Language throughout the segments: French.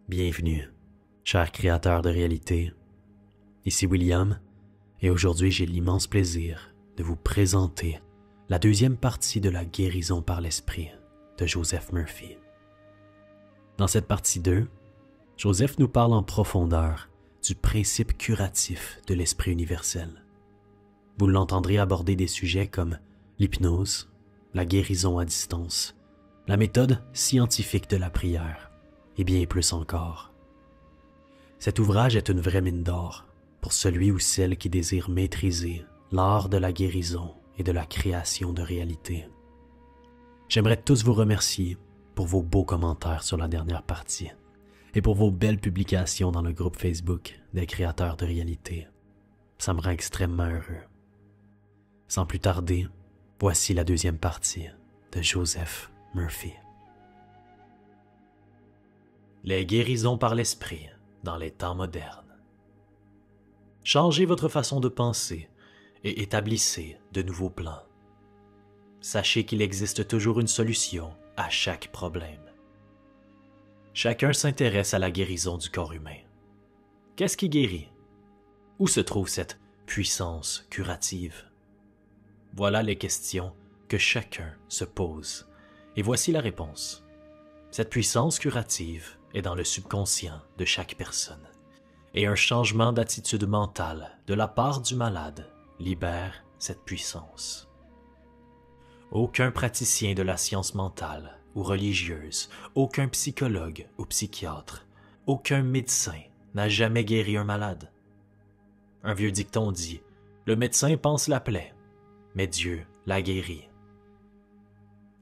Bienvenue, cher créateur de réalité. Ici William, et aujourd'hui j'ai l'immense plaisir de vous présenter la deuxième partie de la guérison par l'esprit de Joseph Murphy. Dans cette partie 2, Joseph nous parle en profondeur du principe curatif de l'esprit universel. Vous l'entendrez aborder des sujets comme l'hypnose, la guérison à distance, la méthode scientifique de la prière, et bien plus encore. Cet ouvrage est une vraie mine d'or pour celui ou celle qui désire maîtriser l'art de la guérison et de la création de réalité. J'aimerais tous vous remercier pour vos beaux commentaires sur la dernière partie et pour vos belles publications dans le groupe Facebook des créateurs de réalité. Ça me rend extrêmement heureux. Sans plus tarder, voici la deuxième partie de Joseph Murphy. Les guérisons par l'esprit dans les temps modernes. Changez votre façon de penser et établissez de nouveaux plans. Sachez qu'il existe toujours une solution à chaque problème. Chacun s'intéresse à la guérison du corps humain. Qu'est-ce qui guérit? Où se trouve cette puissance curative? Voilà les questions que chacun se pose, et voici la réponse. Cette puissance curative est dans le subconscient de chaque personne, et un changement d'attitude mentale de la part du malade libère cette puissance. Aucun praticien de la science mentale ou religieuse, aucun psychologue ou psychiatre, aucun médecin n'a jamais guéri un malade. Un vieux dicton dit « Le médecin panse la plaie, mais Dieu la guérit ».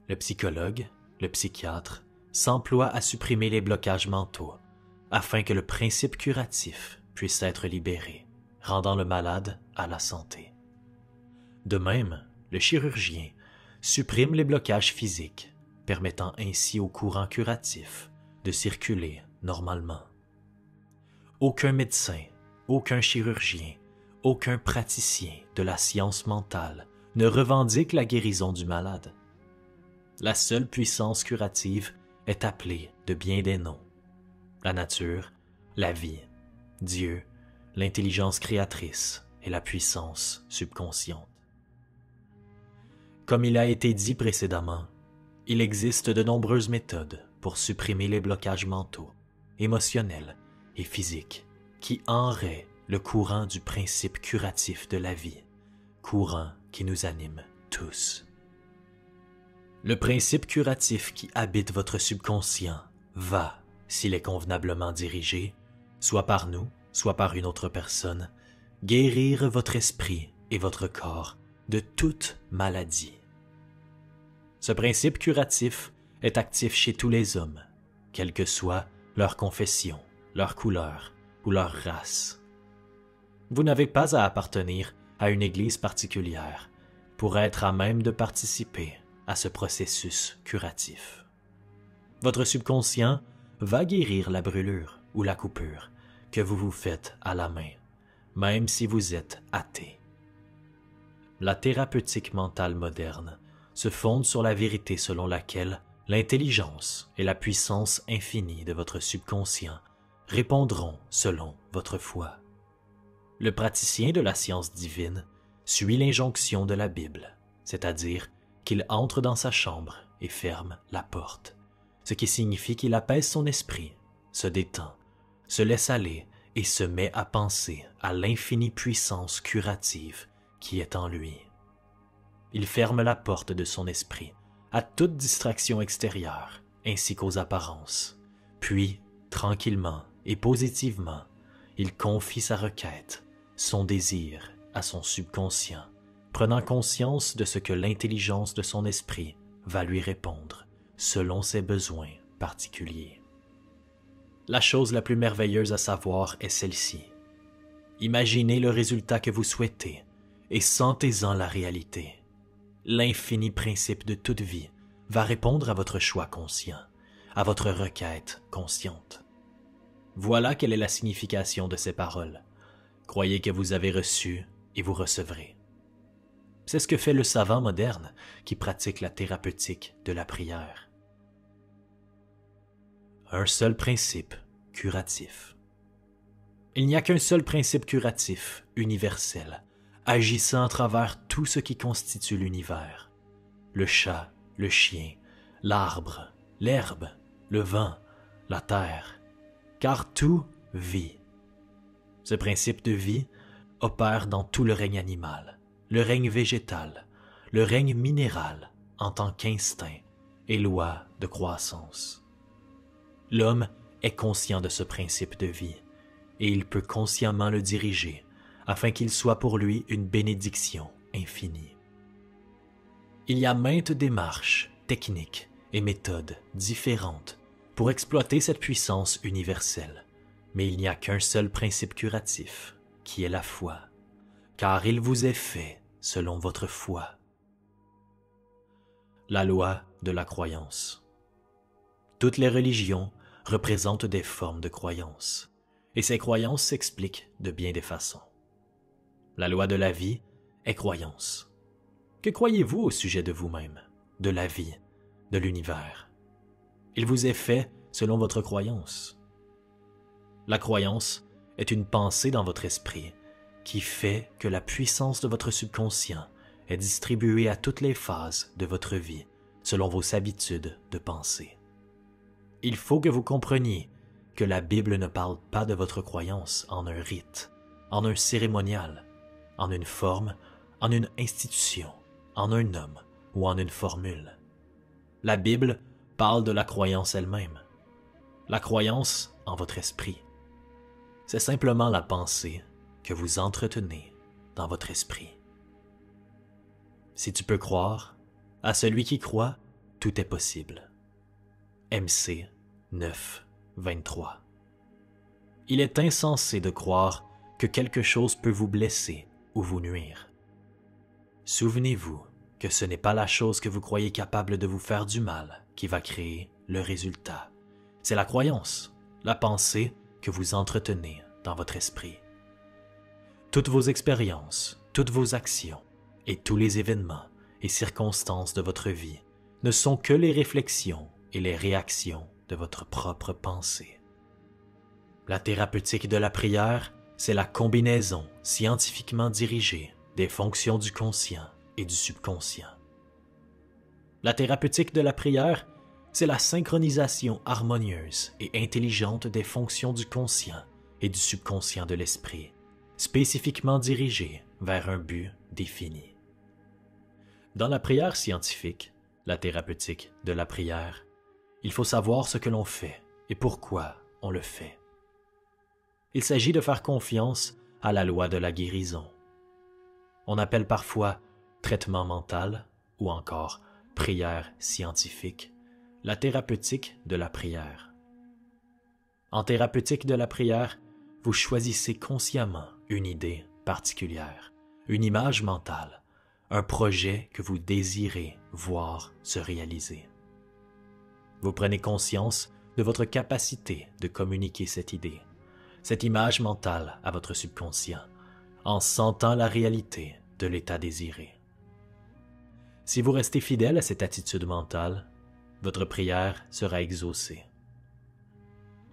Le psychologue, le psychiatre, s'emploie à supprimer les blocages mentaux afin que le principe curatif puisse être libéré, rendant le malade à la santé. De même, le chirurgien supprime les blocages physiques, permettant ainsi au courant curatif de circuler normalement. Aucun médecin, aucun chirurgien, aucun praticien de la science mentale ne revendique la guérison du malade. La seule puissance curative est appelée de bien des noms. La nature, la vie, Dieu, l'intelligence créatrice et la puissance subconsciente. Comme il a été dit précédemment, il existe de nombreuses méthodes pour supprimer les blocages mentaux, émotionnels et physiques qui enraient le courant du principe curatif de la vie, courant qui nous anime tous. Le principe curatif qui habite votre subconscient va, s'il est convenablement dirigé, soit par nous, soit par une autre personne, guérir votre esprit et votre corps de toute maladie. Ce principe curatif est actif chez tous les hommes, quelle que soit leur confession, leur couleur ou leur race. Vous n'avez pas à appartenir à une église particulière pour être à même de participer à ce processus curatif. Votre subconscient va guérir la brûlure ou la coupure que vous vous faites à la main, même si vous êtes athée. La thérapeutique mentale moderne se fonde sur la vérité selon laquelle l'intelligence et la puissance infinie de votre subconscient répondront selon votre foi. Le praticien de la science divine suit l'injonction de la Bible, c'est-à-dire qu'il entre dans sa chambre et ferme la porte, ce qui signifie qu'il apaise son esprit, se détend, se laisse aller et se met à penser à l'infinie puissance curative qui est en lui. Il ferme la porte de son esprit à toute distraction extérieure ainsi qu'aux apparences, puis, tranquillement et positivement, il confie sa requête, son désir à son subconscient, prenant conscience de ce que l'intelligence de son esprit va lui répondre selon ses besoins particuliers. La chose la plus merveilleuse à savoir est celle-ci. Imaginez le résultat que vous souhaitez et sentez-en la réalité. L'infini principe de toute vie va répondre à votre choix conscient, à votre requête consciente. Voilà quelle est la signification de ces paroles. Croyez que vous avez reçu et vous recevrez. C'est ce que fait le savant moderne qui pratique la thérapeutique de la prière. Un seul principe curatif. Il n'y a qu'un seul principe curatif, universel, agissant à travers tout ce qui constitue l'univers. Le chat, le chien, l'arbre, l'herbe, le vent, la terre, car tout vit. Ce principe de vie opère dans tout le règne animal, le règne végétal, le règne minéral en tant qu'instinct et loi de croissance. L'homme est conscient de ce principe de vie et il peut consciemment le diriger afin qu'il soit pour lui une bénédiction infinie. Il y a maintes démarches, techniques et méthodes différentes pour exploiter cette puissance universelle, mais il n'y a qu'un seul principe curatif, qui est la foi, car il vous est fait selon votre foi. La loi de la croyance. Toutes les religions représentent des formes de croyances, et ces croyances s'expliquent de bien des façons. La loi de la vie est croyance. Que croyez-vous au sujet de vous-même, de la vie, de l'univers? Il vous est fait selon votre croyance. La croyance est une pensée dans votre esprit qui fait que la puissance de votre subconscient est distribuée à toutes les phases de votre vie selon vos habitudes de pensée. Il faut que vous compreniez que la Bible ne parle pas de votre croyance en un rite, en un cérémonial, en une forme, en une institution, en un homme ou en une formule. La Bible parle de la croyance elle-même. La croyance en votre esprit. C'est simplement la pensée que vous entretenez dans votre esprit. Si tu peux croire, à celui qui croit, tout est possible. MC 9, 23. Il est insensé de croire que quelque chose peut vous blesser ou vous nuire. Souvenez-vous que ce n'est pas la chose que vous croyez capable de vous faire du mal qui va créer le résultat. C'est la croyance, la pensée que vous entretenez dans votre esprit. Toutes vos expériences, toutes vos actions et tous les événements et circonstances de votre vie ne sont que les réflexions et les réactions de votre propre pensée. La thérapeutique de la prière, c'est la combinaison scientifiquement dirigée des fonctions du conscient et du subconscient. La thérapeutique de la prière, c'est la synchronisation harmonieuse et intelligente des fonctions du conscient et du subconscient de l'esprit, spécifiquement dirigée vers un but défini. Dans la prière scientifique, la thérapeutique de la prière, il faut savoir ce que l'on fait et pourquoi on le fait. Il s'agit de faire confiance à la loi de la guérison. On appelle parfois traitement mental ou encore prière scientifique la thérapeutique de la prière. En thérapeutique de la prière, vous choisissez consciemment une idée particulière, une image mentale, un projet que vous désirez voir se réaliser. Vous prenez conscience de votre capacité de communiquer cette idée, cette image mentale à votre subconscient, en sentant la réalité de l'état désiré. Si vous restez fidèle à cette attitude mentale, votre prière sera exaucée.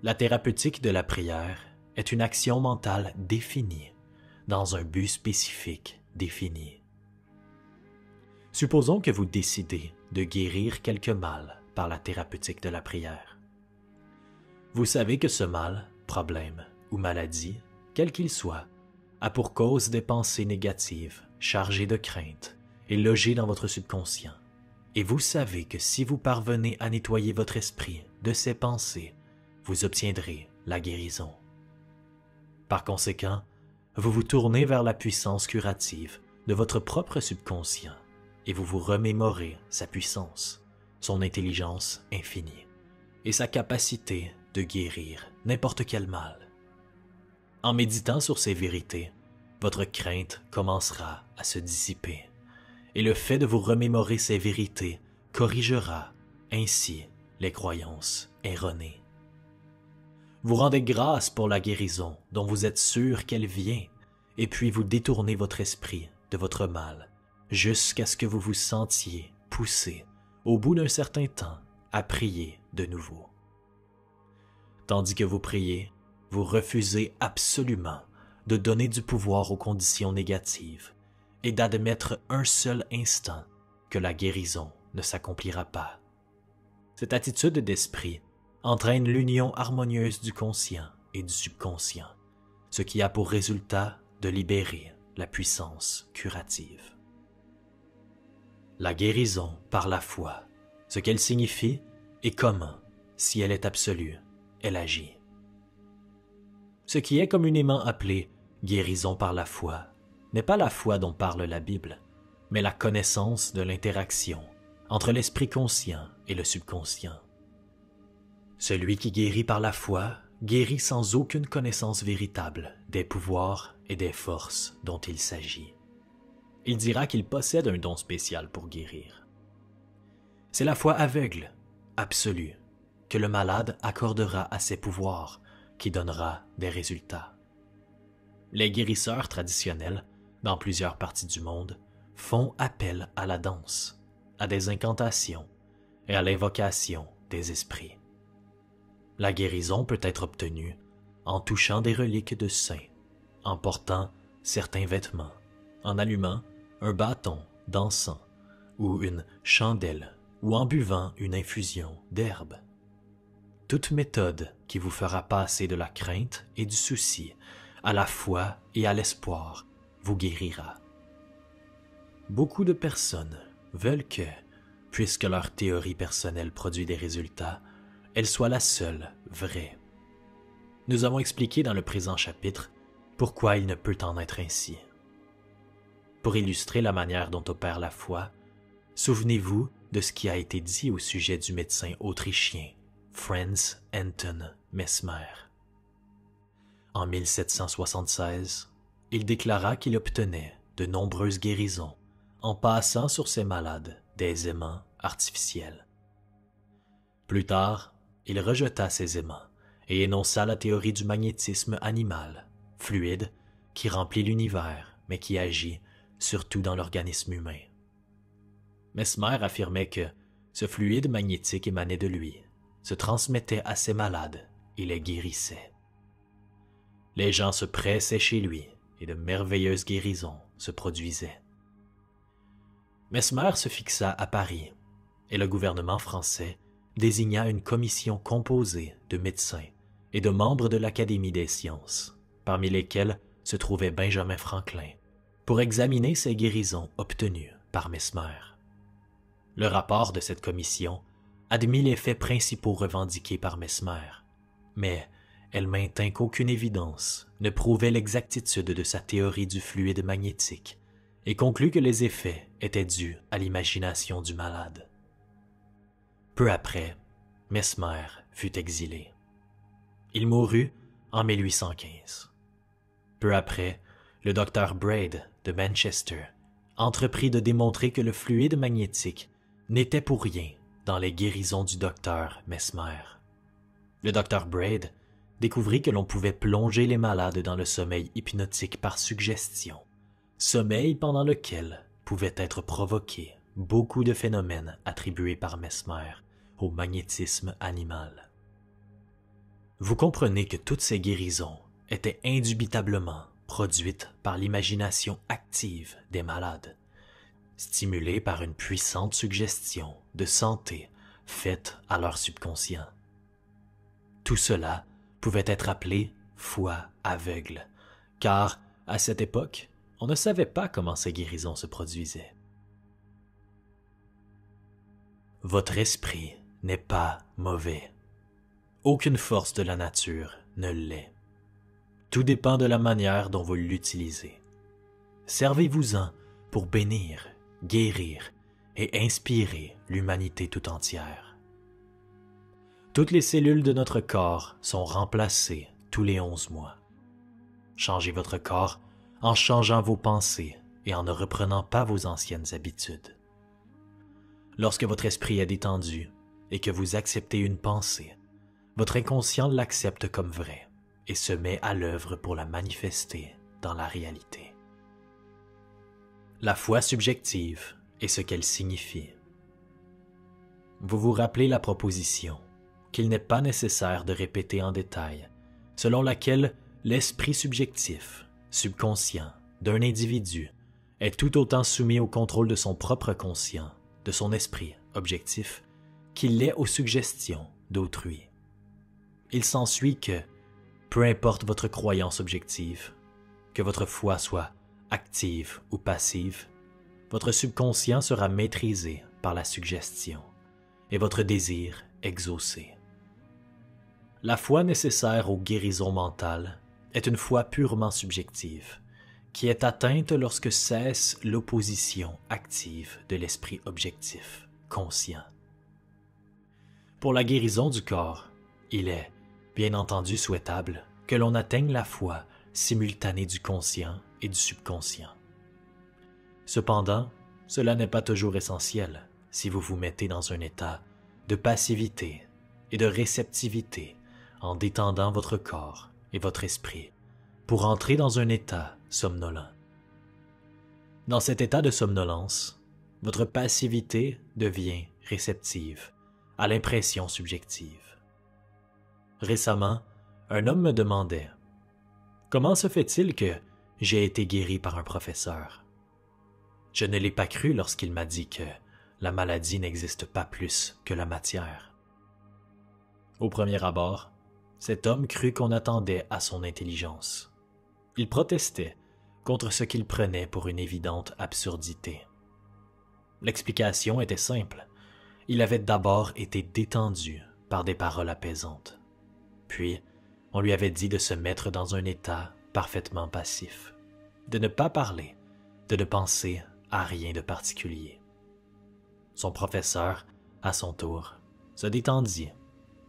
La thérapeutique de la prière est une action mentale définie, dans un but spécifique défini. Supposons que vous décidez de guérir quelque mal par la thérapeutique de la prière. Vous savez que ce mal, problème ou maladie, quel qu'il soit, a pour cause des pensées négatives, chargées de crainte et logées dans votre subconscient. Et vous savez que si vous parvenez à nettoyer votre esprit de ces pensées, vous obtiendrez la guérison. Par conséquent, vous vous tournez vers la puissance curative de votre propre subconscient et vous vous remémorez sa puissance, son intelligence infinie et sa capacité de guérir n'importe quel mal. En méditant sur ces vérités, votre crainte commencera à se dissiper et le fait de vous remémorer ces vérités corrigera ainsi les croyances erronées. Vous rendez grâce pour la guérison dont vous êtes sûr qu'elle vient, et puis vous détournez votre esprit de votre mal, jusqu'à ce que vous vous sentiez poussé, au bout d'un certain temps, à prier de nouveau. Tandis que vous priez, vous refusez absolument de donner du pouvoir aux conditions négatives et d'admettre un seul instant que la guérison ne s'accomplira pas. Cette attitude d'esprit entraîne l'union harmonieuse du conscient et du subconscient, ce qui a pour résultat de libérer la puissance curative. La guérison par la foi, ce qu'elle signifie et comment, si elle est absolue, elle agit. Ce qui est communément appelé guérison par la foi n'est pas la foi dont parle la Bible, mais la connaissance de l'interaction entre l'esprit conscient et le subconscient. Celui qui guérit par la foi guérit sans aucune connaissance véritable des pouvoirs et des forces dont il s'agit. Il dira qu'il possède un don spécial pour guérir. C'est la foi aveugle, absolue, que le malade accordera à ses pouvoirs qui donnera des résultats. Les guérisseurs traditionnels, dans plusieurs parties du monde, font appel à la danse, à des incantations et à l'invocation des esprits. La guérison peut être obtenue en touchant des reliques de saints, en portant certains vêtements, en allumant un bâton d'encens ou une chandelle ou en buvant une infusion d'herbe. Toute méthode qui vous fera passer de la crainte et du souci à la foi et à l'espoir vous guérira. Beaucoup de personnes veulent que, puisque leur théorie personnelle produit des résultats, elle soit la seule vraie. Nous avons expliqué dans le présent chapitre pourquoi il ne peut en être ainsi. Pour illustrer la manière dont opère la foi, souvenez-vous de ce qui a été dit au sujet du médecin autrichien Franz Anton Mesmer. En 1776, il déclara qu'il obtenait de nombreuses guérisons en passant sur ses malades des aimants artificiels. Plus tard, il rejeta ces aimants et énonça la théorie du magnétisme animal, fluide, qui remplit l'univers, mais qui agit surtout dans l'organisme humain. Mesmer affirmait que ce fluide magnétique émanait de lui, se transmettait à ses malades et les guérissait. Les gens se pressaient chez lui et de merveilleuses guérisons se produisaient. Mesmer se fixa à Paris et le gouvernement français désigna une commission composée de médecins et de membres de l'Académie des sciences, parmi lesquels se trouvait Benjamin Franklin, pour examiner ces guérisons obtenues par Mesmer. Le rapport de cette commission admit les faits principaux revendiqués par Mesmer, mais elle maintint qu'aucune évidence ne prouvait l'exactitude de sa théorie du fluide magnétique et conclut que les effets étaient dus à l'imagination du malade. Peu après, Mesmer fut exilé. Il mourut en 1815. Peu après, le docteur Braid de Manchester entreprit de démontrer que le fluide magnétique n'était pour rien dans les guérisons du docteur Mesmer. Le docteur Braid découvrit que l'on pouvait plonger les malades dans le sommeil hypnotique par suggestion, sommeil pendant lequel pouvaient être provoqués beaucoup de phénomènes attribués par Mesmer au magnétisme animal. Vous comprenez que toutes ces guérisons étaient indubitablement produites par l'imagination active des malades, stimulée par une puissante suggestion de santé faite à leur subconscient. Tout cela pouvait être appelé foi aveugle, car, à cette époque, on ne savait pas comment ces guérisons se produisaient. Votre esprit n'est pas mauvais. Aucune force de la nature ne l'est. Tout dépend de la manière dont vous l'utilisez. Servez-vous-en pour bénir, guérir et inspirer l'humanité tout entière. Toutes les cellules de notre corps sont remplacées tous les 11 mois. Changez votre corps en changeant vos pensées et en ne reprenant pas vos anciennes habitudes. Lorsque votre esprit est détendu et que vous acceptez une pensée, votre inconscient l'accepte comme vraie et se met à l'œuvre pour la manifester dans la réalité. La foi subjective est ce qu'elle signifie. Vous vous rappelez la proposition qu'il n'est pas nécessaire de répéter en détail, selon laquelle l'esprit subjectif, subconscient, d'un individu est tout autant soumis au contrôle de son propre conscient, de son esprit objectif, qu'il l'est aux suggestions d'autrui. Il s'ensuit que, peu importe votre croyance objective, que votre foi soit active ou passive, votre subconscient sera maîtrisé par la suggestion et votre désir exaucé. La foi nécessaire aux guérisons mentales est une foi purement subjective, qui est atteinte lorsque cesse l'opposition active de l'esprit objectif, conscient. Pour la guérison du corps, il est, bien entendu, souhaitable que l'on atteigne la foi simultanée du conscient et du subconscient. Cependant, cela n'est pas toujours essentiel si vous vous mettez dans un état de passivité et de réceptivité en détendant votre corps et votre esprit pour entrer dans un état somnolent. Dans cet état de somnolence, votre passivité devient réceptive à l'impression subjective. Récemment, un homme me demandait « Comment se fait-il que j'ai été guéri par un professeur ?» Je ne l'ai pas cru lorsqu'il m'a dit que la maladie n'existe pas plus que la matière. Au premier abord, cet homme crut qu'on attendait à son intelligence. Il protestait contre ce qu'il prenait pour une évidente absurdité. L'explication était simple. Il avait d'abord été détendu par des paroles apaisantes. Puis, on lui avait dit de se mettre dans un état parfaitement passif, de ne pas parler, de ne penser à rien de particulier. Son professeur, à son tour, se détendit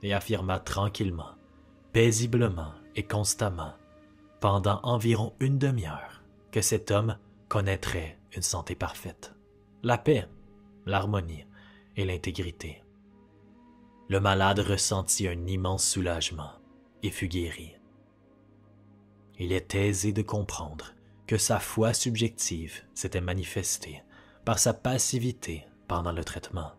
et affirma tranquillement, paisiblement et constamment, pendant environ une demi-heure, que cet homme connaîtrait une santé parfaite, la paix, l'harmonie et l'intégrité. Le malade ressentit un immense soulagement et fut guéri. Il est aisé de comprendre que sa foi subjective s'était manifestée par sa passivité pendant le traitement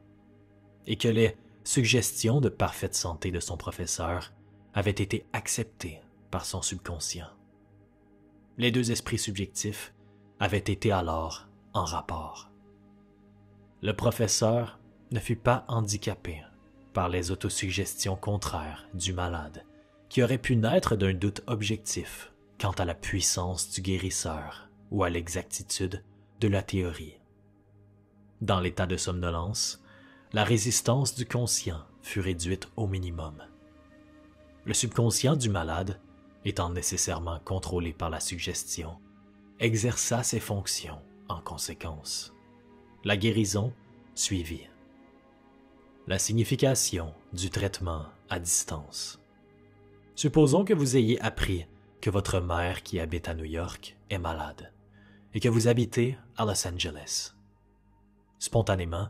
et que les suggestions de parfaite santé de son professeur avaient été acceptées par son subconscient. Les deux esprits subjectifs avaient été alors en rapport. Le professeur ne fut pas handicapé par les autosuggestions contraires du malade, qui aurait pu naître d'un doute objectif quant à la puissance du guérisseur ou à l'exactitude de la théorie. Dans l'état de somnolence, la résistance du conscient fut réduite au minimum. Le subconscient du malade, étant nécessairement contrôlé par la suggestion, exerça ses fonctions en conséquence. La guérison suivit. La signification du traitement à distance. Supposons que vous ayez appris que votre mère qui habite à New York est malade et que vous habitez à Los Angeles. Spontanément,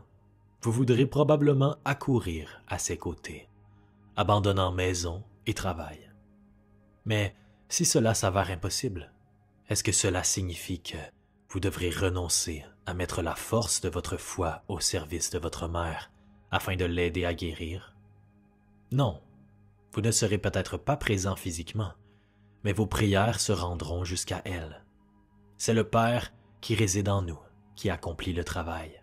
vous voudrez probablement accourir à ses côtés, abandonnant maison et travail. Mais si cela s'avère impossible, est-ce que cela signifie que vous devrez renoncer à mettre la force de votre foi au service de votre mère afin de l'aider à guérir? Non, vous ne serez peut-être pas présent physiquement, mais vos prières se rendront jusqu'à elle. C'est le Père qui réside en nous qui accomplit le travail.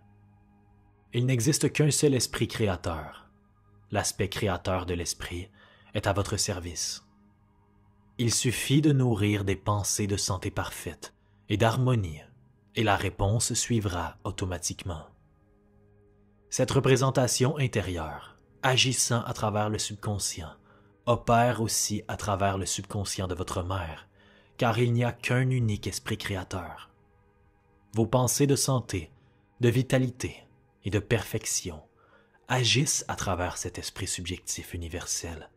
Il n'existe qu'un seul esprit créateur. L'aspect créateur de l'esprit est à votre service. Il suffit de nourrir des pensées de santé parfaite et d'harmonie, et la réponse suivra automatiquement. Cette représentation intérieure, agissant à travers le subconscient, opère aussi à travers le subconscient de votre mère, car il n'y a qu'un unique esprit créateur. Vos pensées de santé, de vitalité et de perfection agissent à travers cet esprit subjectif universel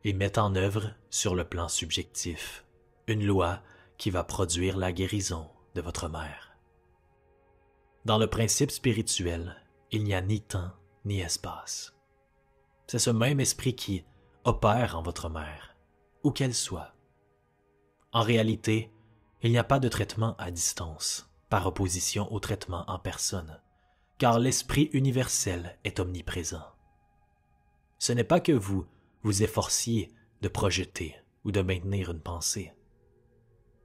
et mettent en œuvre, sur le plan subjectif, une loi qui va produire la guérison de votre mère. Dans le principe spirituel, il n'y a ni temps ni espace. C'est ce même esprit qui opère en votre mère, où qu'elle soit. En réalité, il n'y a pas de traitement à distance, par opposition au traitement en personne, car l'esprit universel est omniprésent. Ce n'est pas que vous vous efforciez de projeter ou de maintenir une pensée.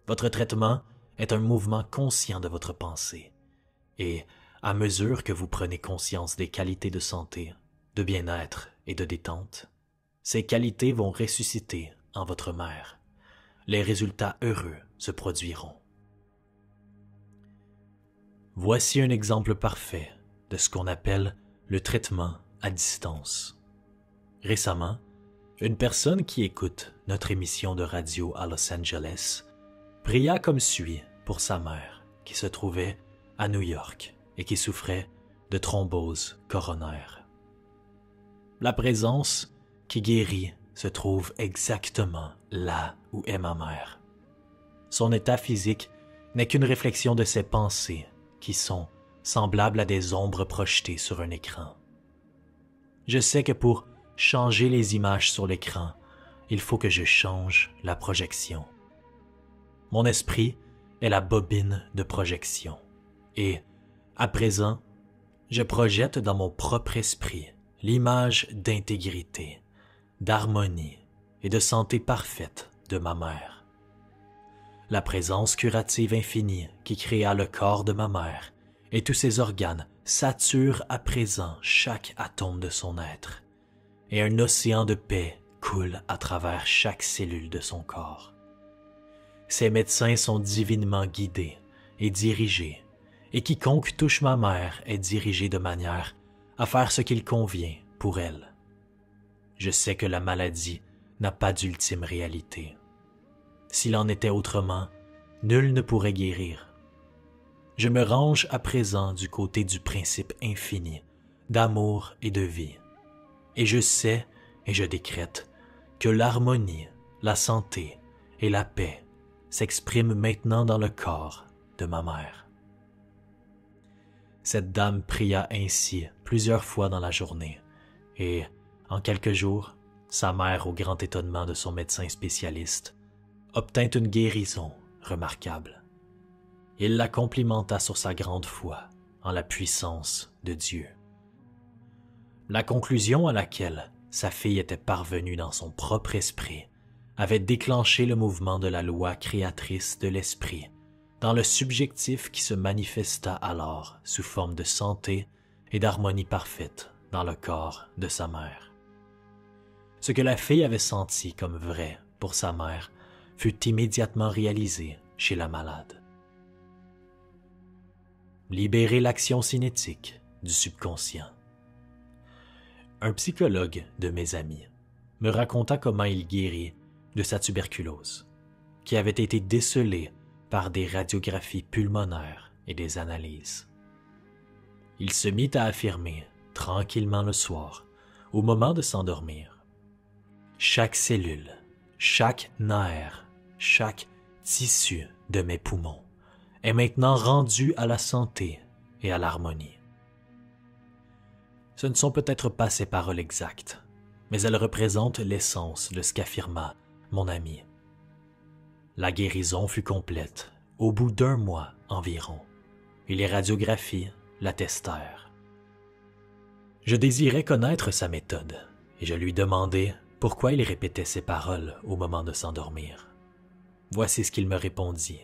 Votre traitement est un mouvement conscient de votre pensée, et à mesure que vous prenez conscience des qualités de santé, de bien-être et de détente, ces qualités vont ressusciter en votre mère. Les résultats heureux se produiront. Voici un exemple parfait de ce qu'on appelle le traitement à distance. Récemment, une personne qui écoute notre émission de radio à Los Angeles pria comme suit pour sa mère qui se trouvait à New York et qui souffrait de thrombose coronaire. La présence qui guérit se trouve exactement là où est ma mère. Son état physique n'est qu'une réflexion de ses pensées qui sont semblables à des ombres projetées sur un écran. Je sais que pour changer les images sur l'écran, il faut que je change la projection. Mon esprit est la bobine de projection et, à présent, je projette dans mon propre esprit l'image d'intégrité, d'harmonie et de santé parfaite de ma mère. La présence curative infinie qui créa le corps de ma mère et tous ses organes sature à présent chaque atome de son être, et un océan de paix coule à travers chaque cellule de son corps. Ses médecins sont divinement guidés et dirigés, et quiconque touche ma mère est dirigé de manière à faire ce qu'il convient pour elle. Je sais que la maladie n'a pas d'ultime réalité. S'il en était autrement, nul ne pourrait guérir. Je me range à présent du côté du principe infini, d'amour et de vie. Et je sais et je décrète que l'harmonie, la santé et la paix s'expriment maintenant dans le corps de ma mère. Cette dame pria ainsi plusieurs fois dans la journée, et, en quelques jours, sa mère, au grand étonnement de son médecin spécialiste, obtint une guérison remarquable. Il la complimenta sur sa grande foi en la puissance de Dieu. La conclusion à laquelle sa fille était parvenue dans son propre esprit avait déclenché le mouvement de la loi créatrice de l'esprit dans le subjectif qui se manifesta alors sous forme de santé et d'harmonie parfaite dans le corps de sa mère. Ce que la fille avait senti comme vrai pour sa mère fut immédiatement réalisé chez la malade. Libérer l'action cinétique du subconscient. Un psychologue de mes amis me raconta comment il guérit de sa tuberculose, qui avait été décelée par des radiographies pulmonaires et des analyses. Il se mit à affirmer, tranquillement le soir, au moment de s'endormir: chaque cellule, chaque nerf, chaque tissu de mes poumons est maintenant rendue à la santé et à l'harmonie. Ce ne sont peut-être pas ces paroles exactes, mais elles représentent l'essence de ce qu'affirma mon ami. La guérison fut complète au bout d'1 mois environ, et les radiographies l'attestèrent. Je désirais connaître sa méthode, et je lui demandai pourquoi il répétait ces paroles au moment de s'endormir. Voici ce qu'il me répondit.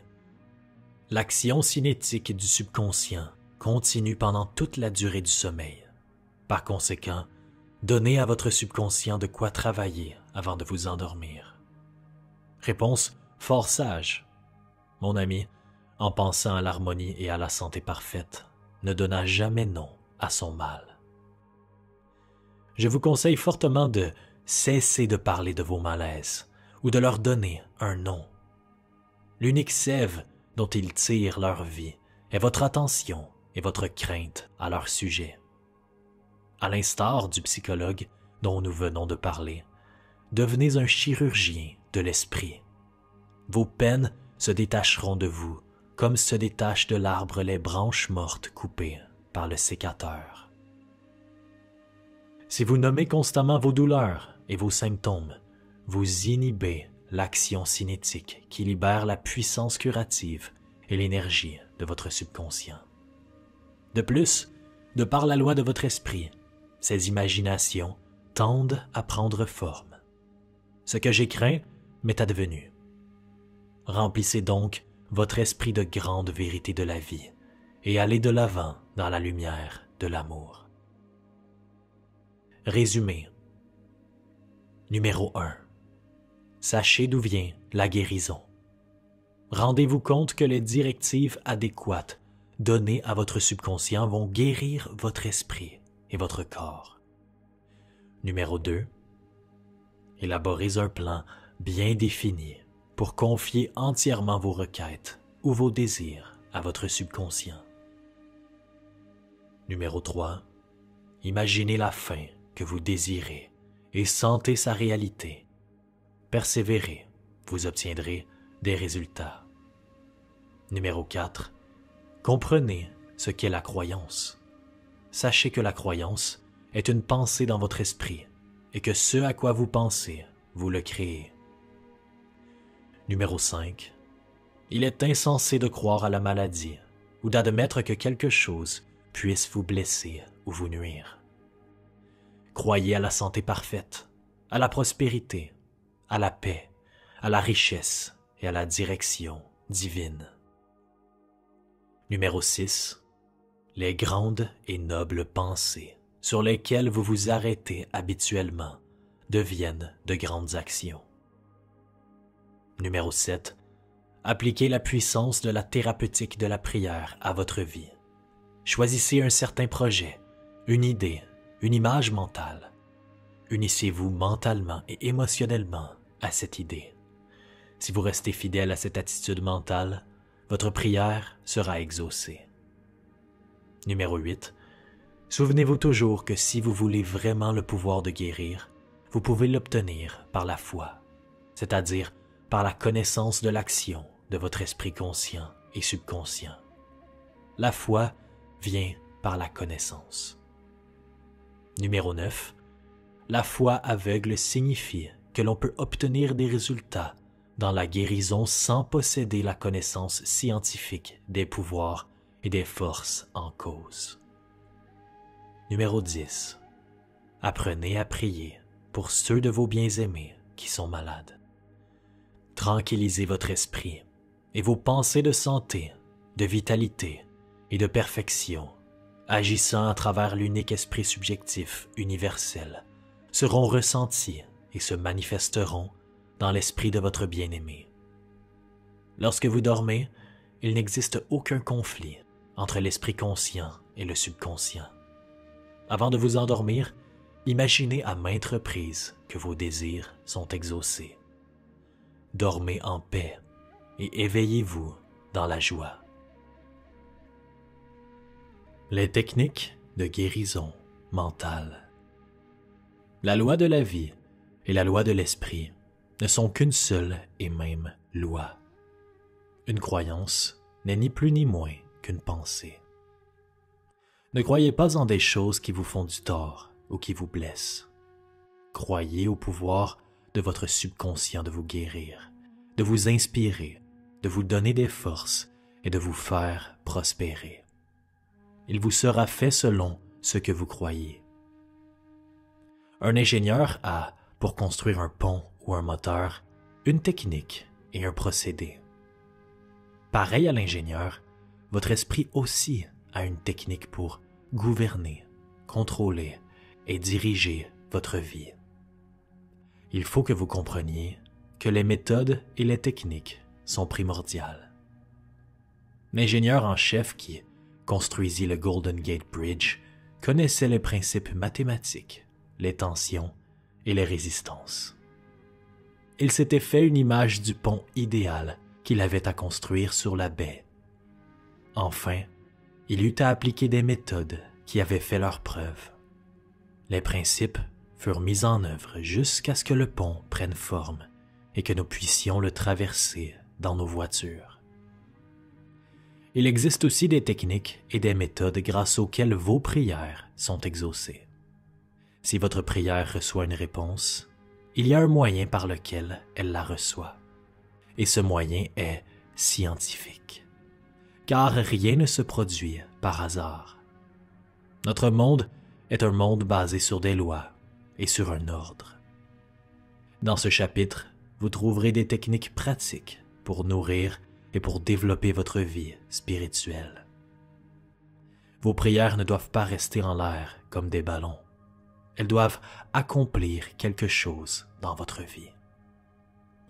L'action cinétique du subconscient continue pendant toute la durée du sommeil. Par conséquent, donnez à votre subconscient de quoi travailler avant de vous endormir. Réponse fort sage. Mon ami, en pensant à l'harmonie et à la santé parfaite, ne donna jamais nom à son mal. Je vous conseille fortement de cesser de parler de vos malaises ou de leur donner un nom. L'unique sève dont ils tirent leur vie est votre attention et votre crainte à leur sujet. À l'instar du psychologue dont nous venons de parler, devenez un chirurgien de l'esprit. Vos peines se détacheront de vous comme se détachent de l'arbre les branches mortes coupées par le sécateur. Si vous nommez constamment vos douleurs et vos symptômes, vous inhibez l'action cinétique qui libère la puissance curative et l'énergie de votre subconscient. De plus, de par la loi de votre esprit, ces imaginations tendent à prendre forme Ce que j'ai craint m'est advenu. Remplissez donc votre esprit de grande vérité de la vie et allez de l'avant dans la lumière de l'amour. Résumé. Numéro 1. Sachez d'où vient la guérison. Rendez-vous compte que les directives adéquates données à votre subconscient vont guérir votre esprit et votre corps. Numéro 2. Élaborez un plan bien défini pour confier entièrement vos requêtes ou vos désirs à votre subconscient. Numéro 3. Imaginez la fin que vous désirez et sentez sa réalité. Persévérez, vous obtiendrez des résultats. Numéro 4. Comprenez ce qu'est la croyance. Sachez que la croyance est une pensée dans votre esprit et que ce à quoi vous pensez, vous le créez. Numéro 5. Il est insensé de croire à la maladie ou d'admettre que quelque chose puisse vous blesser ou vous nuire. Croyez à la santé parfaite, à la prospérité, à la paix, à la richesse et à la direction divine. Numéro 6. Les grandes et nobles pensées sur lesquelles vous vous arrêtez habituellement deviennent de grandes actions. Numéro 7. Appliquez la puissance de la thérapeutique de la prière à votre vie. Choisissez un certain projet, une idée, une image mentale. Unissez-vous mentalement et émotionnellement à cette idée. Si vous restez fidèle à cette attitude mentale, votre prière sera exaucée. Numéro 8. Souvenez-vous toujours que si vous voulez vraiment le pouvoir de guérir, vous pouvez l'obtenir par la foi, c'est-à-dire par la connaissance de l'action de votre esprit conscient et subconscient. La foi vient par la connaissance. Numéro 9. La foi aveugle signifie que l'on peut obtenir des résultats dans la guérison sans posséder la connaissance scientifique des pouvoirs et des forces en cause. Numéro 10. Apprenez à prier pour ceux de vos bien-aimés qui sont malades. Tranquillisez votre esprit et vos pensées de santé, de vitalité et de perfection, agissant à travers l'unique esprit subjectif universel, seront ressenties et se manifesteront dans l'esprit de votre bien-aimé. Lorsque vous dormez, il n'existe aucun conflit entre l'esprit conscient et le subconscient. Avant de vous endormir, imaginez à maintes reprises que vos désirs sont exaucés. Dormez en paix et éveillez-vous dans la joie. Les techniques de guérison mentale. La loi de la vie et la loi de l'esprit ne sont qu'une seule et même loi. Une croyance n'est ni plus ni moins qu'une pensée. Ne croyez pas en des choses qui vous font du tort ou qui vous blessent. Croyez au pouvoir de votre subconscient de vous guérir, de vous inspirer, de vous donner des forces et de vous faire prospérer. Il vous sera fait selon ce que vous croyez. Un ingénieur a, pour construire un pont ou un moteur, une technique et un procédé. Pareil à l'ingénieur, votre esprit aussi a une technique pour gouverner, contrôler et diriger votre vie. Il faut que vous compreniez que les méthodes et les techniques sont primordiales. L'ingénieur en chef qui construisit le Golden Gate Bridge connaissait les principes mathématiques, les tensions et les résistances. Il s'était fait une image du pont idéal qu'il avait à construire sur la baie. Enfin, il eut à appliquer des méthodes qui avaient fait leurs preuves. Les principes furent mis en œuvre jusqu'à ce que le pont prenne forme et que nous puissions le traverser dans nos voitures. Il existe aussi des techniques et des méthodes grâce auxquelles vos prières sont exaucées. Si votre prière reçoit une réponse, il y a un moyen par lequel elle la reçoit. Et ce moyen est scientifique. Car rien ne se produit par hasard. Notre monde est un monde basé sur des lois et sur un ordre. Dans ce chapitre, vous trouverez des techniques pratiques pour nourrir et pour développer votre vie spirituelle. Vos prières ne doivent pas rester en l'air comme des ballons. Elles doivent accomplir quelque chose dans votre vie.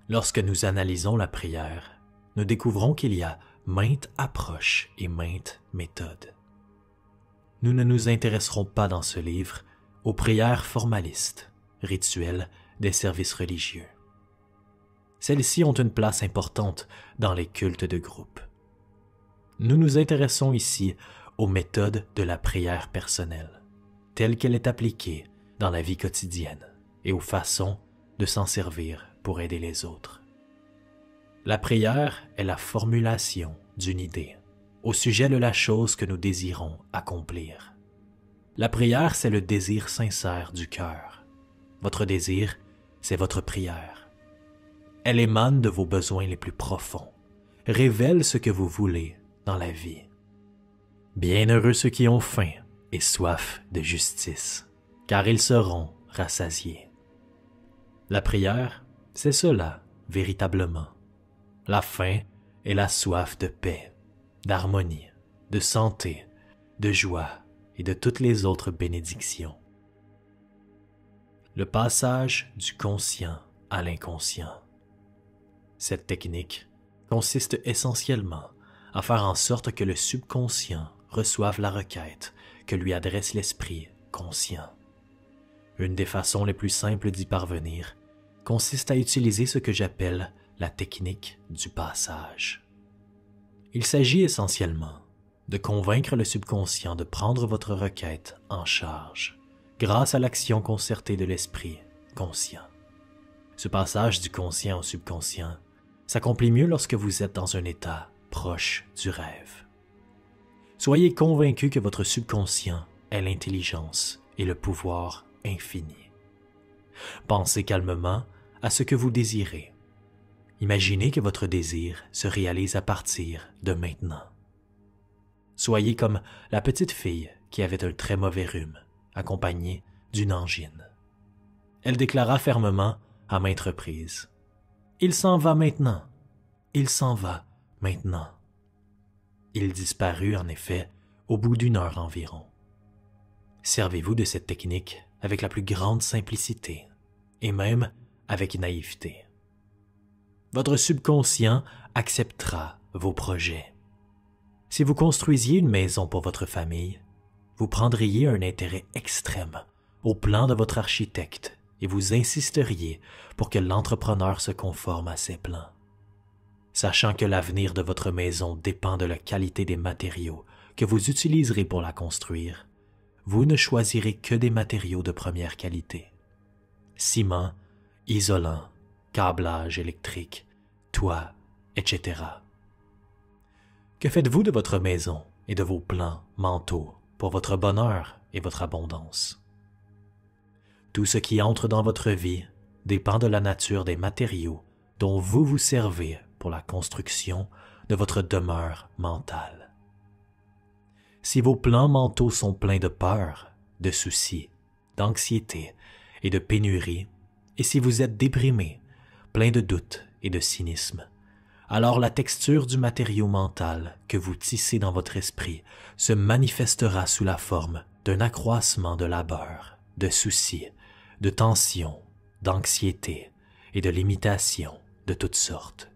Lorsque nous analysons la prière, nous découvrons qu'il y a maintes approches et maintes méthodes. Nous ne nous intéresserons pas dans ce livre aux prières formalistes, rituelles des services religieux. Celles-ci ont une place importante dans les cultes de groupe. Nous nous intéressons ici aux méthodes de la prière personnelle, telle qu'elle est appliquée dans la vie quotidienne et aux façons de s'en servir pour aider les autres. La prière est la formulation d'une idée au sujet de la chose que nous désirons accomplir. La prière, c'est le désir sincère du cœur. Votre désir, c'est votre prière. Elle émane de vos besoins les plus profonds, révèle ce que vous voulez dans la vie. Bienheureux ceux qui ont faim et soif de justice, car ils seront rassasiés. La prière, c'est cela, véritablement. La faim et la soif de paix, d'harmonie, de santé, de joie et de toutes les autres bénédictions. Le passage du conscient à l'inconscient. Cette technique consiste essentiellement à faire en sorte que le subconscient reçoive la requête que lui adresse l'esprit conscient. Une des façons les plus simples d'y parvenir consiste à utiliser ce que j'appelle la technique du passage. Il s'agit essentiellement de convaincre le subconscient de prendre votre requête en charge grâce à l'action concertée de l'esprit conscient. Ce passage du conscient au subconscient s'accomplit mieux lorsque vous êtes dans un état proche du rêve. Soyez convaincu que votre subconscient est l'intelligence et le pouvoir infini. Pensez calmement à ce que vous désirez. Imaginez que votre désir se réalise à partir de maintenant. Soyez comme la petite fille qui avait un très mauvais rhume, accompagnée d'une angine. Elle déclara fermement à maintes reprises: « Il s'en va maintenant, il s'en va maintenant. » Il disparut en effet au bout d'1 heure environ. Servez-vous de cette technique avec la plus grande simplicité et même avec naïveté. Votre subconscient acceptera vos projets. Si vous construisiez une maison pour votre famille, vous prendriez un intérêt extrême au plan de votre architecte et vous insisteriez pour que l'entrepreneur se conforme à ses plans. Sachant que l'avenir de votre maison dépend de la qualité des matériaux que vous utiliserez pour la construire, vous ne choisirez que des matériaux de première qualité. Ciment, isolant, câblage électrique, toit, etc. Que faites-vous de votre maison et de vos plans mentaux pour votre bonheur et votre abondance? Tout ce qui entre dans votre vie dépend de la nature des matériaux dont vous vous servez pour la construction de votre demeure mentale. Si vos plans mentaux sont pleins de peur, de soucis, d'anxiété et de pénurie, et si vous êtes déprimé, plein de doutes et de cynisme, alors la texture du matériau mental que vous tissez dans votre esprit se manifestera sous la forme d'un accroissement de labeur, de soucis, de tension, d'anxiété et de limitation de toutes sortes.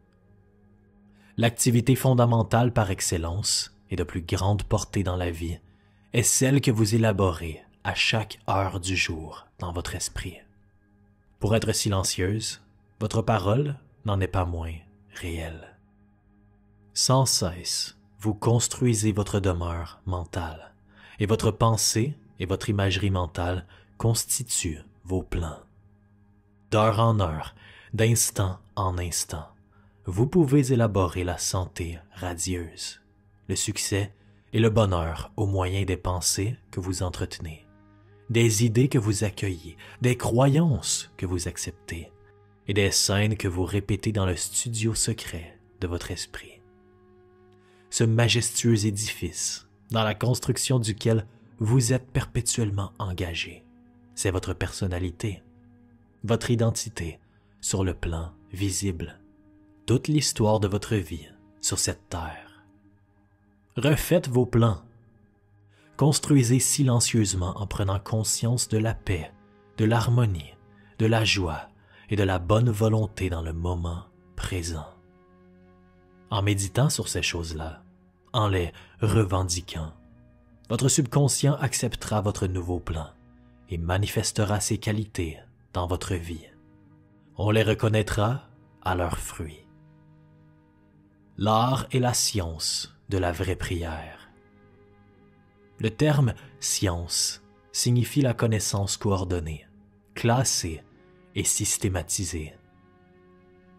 L'activité fondamentale par excellence et de plus grande portée dans la vie est celle que vous élaborez à chaque heure du jour dans votre esprit. Pour être silencieuse, votre parole n'en est pas moins réelle. Sans cesse, vous construisez votre demeure mentale, et votre pensée et votre imagerie mentale constituent vos plans. D'heure en heure, d'instant en instant, vous pouvez élaborer la santé radieuse, le succès et le bonheur au moyen des pensées que vous entretenez, des idées que vous accueillez, des croyances que vous acceptez et des scènes que vous répétez dans le studio secret de votre esprit. Ce majestueux édifice, dans la construction duquel vous êtes perpétuellement engagé, c'est votre personnalité, votre identité, sur le plan visible, toute l'histoire de votre vie sur cette terre. Refaites vos plans. Construisez silencieusement en prenant conscience de la paix, de l'harmonie, de la joie et de la bonne volonté dans le moment présent. En méditant sur ces choses-là, en les revendiquant, votre subconscient acceptera votre nouveau plan et manifestera ses qualités dans votre vie. On les reconnaîtra à leurs fruits. L'art et la science de la vraie prière. Le terme « science » signifie la connaissance coordonnée, classée et systématisée.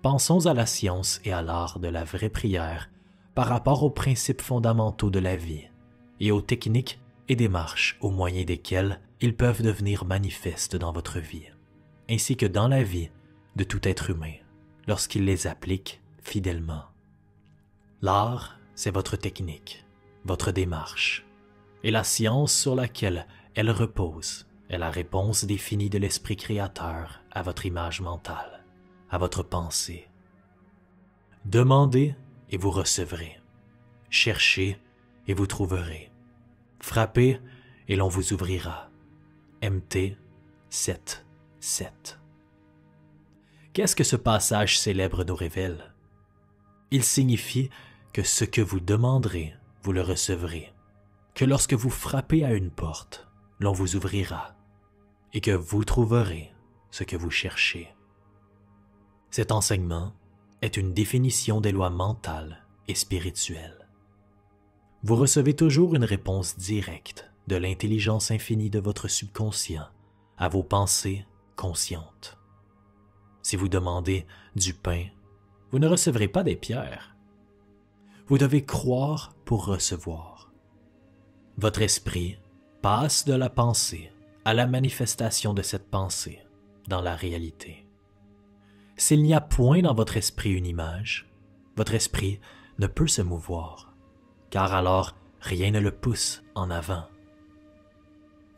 Pensons à la science et à l'art de la vraie prière par rapport aux principes fondamentaux de la vie et aux techniques et démarches au moyen desquelles ils peuvent devenir manifestes dans votre vie, ainsi que dans la vie de tout être humain lorsqu'il les applique fidèlement. L'art, c'est votre technique, votre démarche, et la science sur laquelle elle repose est la réponse définie de l'esprit créateur à votre image mentale, à votre pensée. Demandez et vous recevrez. Cherchez et vous trouverez. Frappez et l'on vous ouvrira. MT 7.7. Qu'est-ce que ce passage célèbre nous révèle? Il signifie que ce que vous demanderez, vous le recevrez, que lorsque vous frappez à une porte, l'on vous ouvrira, et que vous trouverez ce que vous cherchez. Cet enseignement est une définition des lois mentales et spirituelles. Vous recevez toujours une réponse directe de l'intelligence infinie de votre subconscient à vos pensées conscientes. Si vous demandez du pain, vous ne recevrez pas des pierres. Vous devez croire pour recevoir. Votre esprit passe de la pensée à la manifestation de cette pensée dans la réalité. S'il n'y a point dans votre esprit une image, votre esprit ne peut se mouvoir, car alors rien ne le pousse en avant.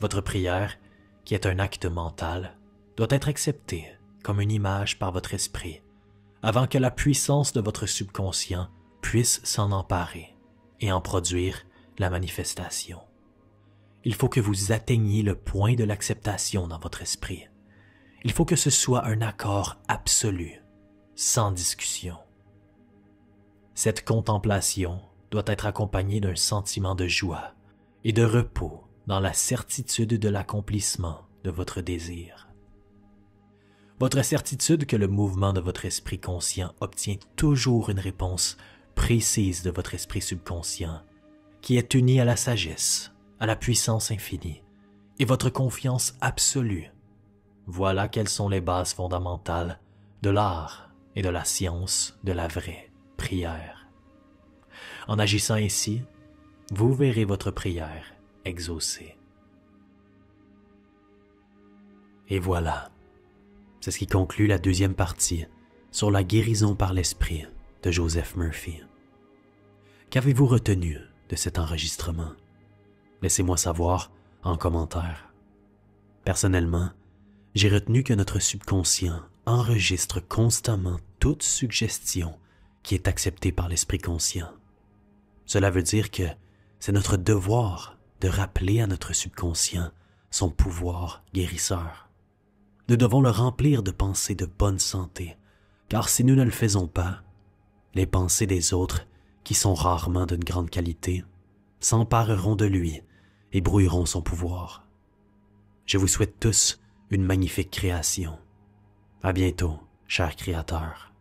Votre prière, qui est un acte mental, doit être acceptée comme une image par votre esprit, avant que la puissance de votre subconscient puisse s'en emparer et en produire la manifestation. Il faut que vous atteigniez le point de l'acceptation dans votre esprit. Il faut que ce soit un accord absolu, sans discussion. Cette contemplation doit être accompagnée d'un sentiment de joie et de repos dans la certitude de l'accomplissement de votre désir. Votre certitude que le mouvement de votre esprit conscient obtient toujours une réponse précise de votre esprit subconscient, qui est uni à la sagesse, à la puissance infinie, et votre confiance absolue. Voilà quelles sont les bases fondamentales de l'art et de la science de la vraie prière. En agissant ainsi, vous verrez votre prière exaucée. Et voilà, c'est ce qui conclut la deuxième partie sur la guérison par l'esprit de Joseph Murphy. Qu'avez-vous retenu de cet enregistrement? Laissez-moi savoir en commentaire. Personnellement, j'ai retenu que notre subconscient enregistre constamment toute suggestion qui est acceptée par l'esprit conscient. Cela veut dire que c'est notre devoir de rappeler à notre subconscient son pouvoir guérisseur. Nous devons le remplir de pensées de bonne santé, car si nous ne le faisons pas, les pensées des autres, qui sont rarement d'une grande qualité, s'empareront de lui et brouilleront son pouvoir. Je vous souhaite tous une magnifique création. À bientôt, chers créateurs.